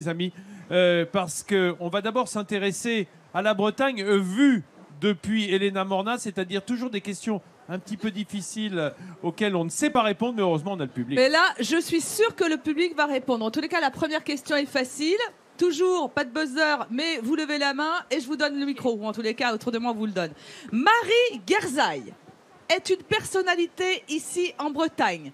les amis, parce qu'on va d'abord s'intéresser à la Bretagne vue depuis Elena Morna, c'est-à-dire toujours des questions un petit peu difficiles auxquelles on ne sait pas répondre, mais heureusement on a le public. Mais là, je suis sûre que le public va répondre. En tous les cas, la première question est facile. Toujours, pas de buzzer, mais vous levez la main et je vous donne le micro. Ou en tous les cas, autour de moi, on vous le donne. Marie Guerzaille est une personnalité ici en Bretagne.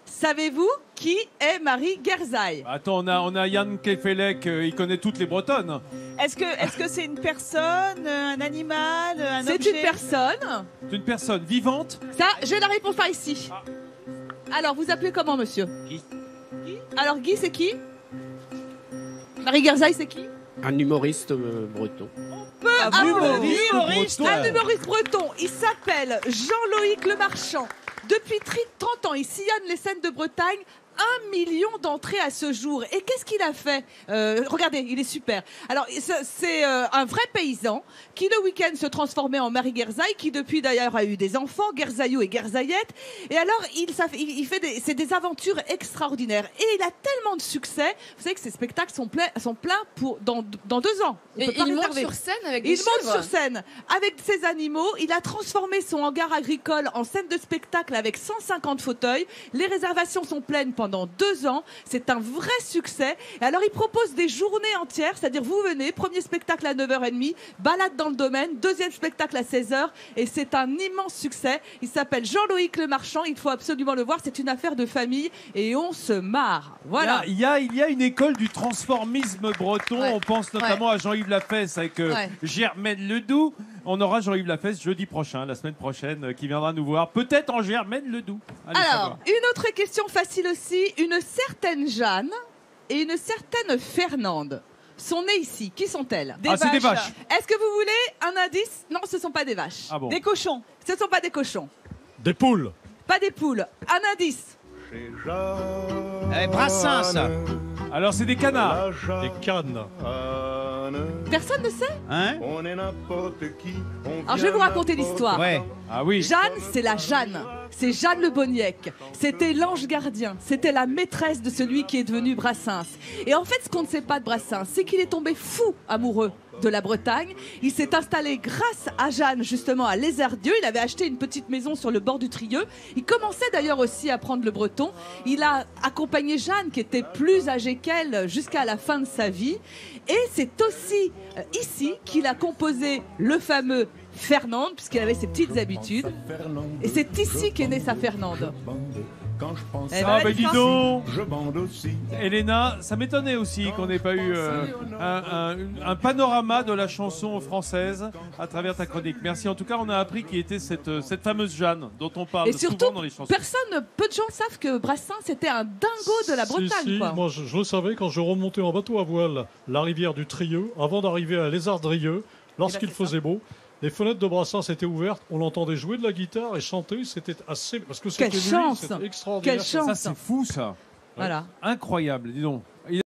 Savez-vous qui est Marie Guerzaille? Attends, on a Yann Kefelec, il connaît toutes les Bretonnes. Est-ce que c'est une personne, un animal, un objet? C'est une personne. C'est une personne vivante. Ça, j'ai la réponse par ici. Alors, vous appelez comment, monsieur? Guy. Alors, Guy, c'est qui? Marie Guerzaille, c'est qui? Un humoriste breton. Un humoriste breton. Il s'appelle Jean-Loïc Lemarchand. Depuis 30 ans, il sillonne les scènes de Bretagne. 1 million d'entrées à ce jour. Et qu'est-ce qu'il a fait? Regardez, il est super. Alors, c'est un vrai paysan qui, le week-end, se transformait en Marie Guerzaille, qui, depuis, d'ailleurs, a eu des enfants, Guerzaillot et Guerzaillette. Et alors, il fait des aventures extraordinaires. Et il a tellement de succès. Vous savez que ces spectacles sont pleins dans 2 ans. Et il monte sur scène avec des Il monte chèvres. sur scène avec ses animaux. Il a transformé son hangar agricole en scène de spectacle avec 150 fauteuils. Les réservations sont pleines pendant 2 ans. C'est un vrai succès. Et alors, il propose des journées entières, c'est-à-dire vous venez, premier spectacle à 9h30, balade dans le domaine, deuxième spectacle à 16h, et c'est un immense succès. Il s'appelle Jean-Loïc Lemarchand. Il faut absolument le voir. C'est une affaire de famille et on se marre. Voilà. Il y a une école du transformisme breton. Ouais. On pense notamment à Jean-Yves Lafesse avec Germaine Ledoux. On aura Jean-Yves Lafesse jeudi prochain, la semaine prochaine, qui viendra nous voir. Peut-être en Germaine Ledoux. Allez Alors, savoir. une autre question facile aussi. Une certaine Jeanne et une certaine Fernande sont nées ici. Qui sont-elles? C'est des vaches. Est-ce que vous voulez un indice? Non, ce ne sont pas des vaches. Ah bon. Des cochons. Ce ne sont pas des cochons. Des poules. Pas des poules. Un indice. Brassens. Alors, c'est des canards. Des cannes. Personne ne sait? Hein? Alors, je vais vous raconter l'histoire. Ouais. Ah oui. Jeanne, c'est la Jeanne. C'est Jeanne Le Boniec. C'était l'ange gardien. C'était la maîtresse de celui qui est devenu Brassens. Et en fait, ce qu'on ne sait pas de Brassens, c'est qu'il est tombé fou amoureux de la Bretagne. Il s'est installé grâce à Jeanne, justement, à Lézerdieu. Il avait acheté une petite maison sur le bord du Trieux. Il commençait d'ailleurs aussi à apprendre le breton. Il a accompagné Jeanne, qui était plus âgée qu'elle, jusqu'à la fin de sa vie. Et c'est aussi ici qu'il a composé le fameux Fernande, puisqu'il avait ses petites habitudes. Et c'est ici qu'est née sa Fernande. Ah bah dis donc, Elena, ça m'étonnait aussi qu'on n'ait pas eu un panorama de la chanson française à travers ta chronique. Merci, en tout cas on a appris qui était cette fameuse Jeanne dont on parle Et souvent surtout, dans les chansons. peu de gens savent que Brassens était un dingo de la Bretagne. Si, quoi. moi je le savais quand je remontais en bateau à voile la rivière du Trieux, avant d'arriver à Lézardrieux, lorsqu'il c'est ça. faisait beau. Les fenêtres de Brassens étaient ouvertes, on l'entendait jouer de la guitare et chanter, c'était assez... Parce que c'était Quelle lui, chance. c'était extraordinaire. Quelle chance. Ça c'est fou ça. Voilà. Incroyable, dis donc.